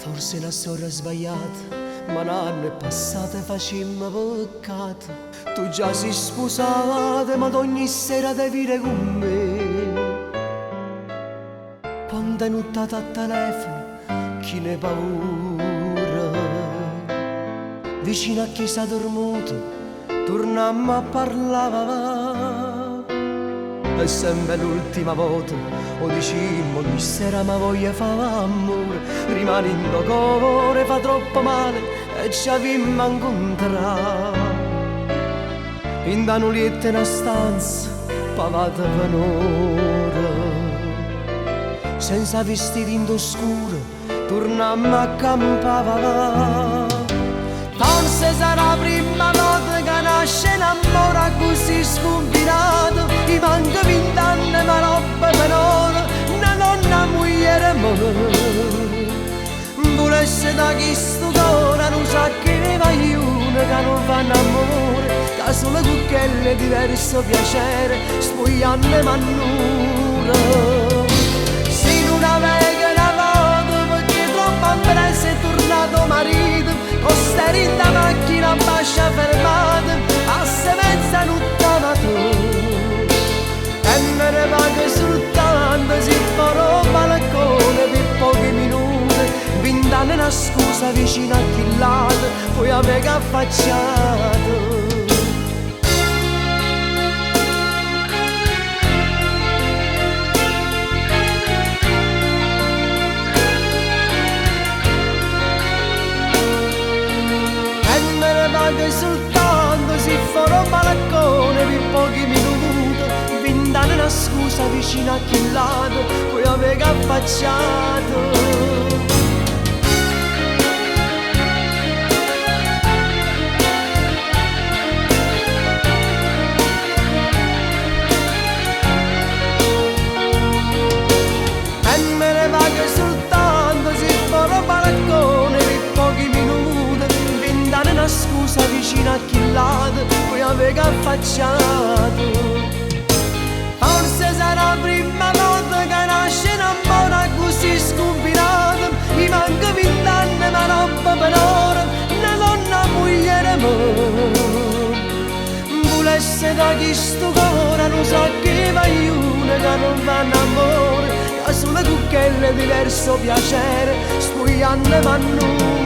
Forse la storia sbagliata, ma un anno è passato e facemmo peccato. Tu già sei sposata, ma ogni sera devi venire con me. Quando è nottata a telefono, chi ne paura? Vicino a chi sta dormuto, tornammo a parlare. È sempre l'ultima volta, o dicimmo ogni sera ma voglio fare amore. Rimanendo cuore fa troppo male e ci avemmo incontrato. In da nulietta in una stanza, pavata per un'ora. Senza vestiti in scuro, tornammo a campare. Forse sarà la prima volta che nasce l'amore così scombinato. Ti manca 20 anni ma roba per ora, una donna moglie morire. Volesse da chi sto cuore, non sa che ne vaglione che non fanno amore, che solo cucchielle diverso piacere, spogliando mannura. Se non aveva una moto, perché troppo presto è tornato marito, con sta macchina bascia fermata, a se mezzanotte amato. E me ne vado soltanto se farò balcone per pochi minuti, 20 anni una scusa vicino a chi lato, poi avevo affacciato. Che soltanto si farò un balcone per pochi minuti, 20 anni una scusa vicino a chi lato, poi avevo affacciato. E me ne vado soltanto si farò un balcone per pochi minuti, 20 anni una scusa vicino a chi lato, poi avevo affacciato. Forse sarà la prima volta che nasce un amore così scombinato. Mi manca 20 anni ma roba per ora, una donna moglie morire. Volesse da chi sto cuore, non sa che vaglione che non fanno amore, che solo cucchielle diverso piacere, spogliando mannone.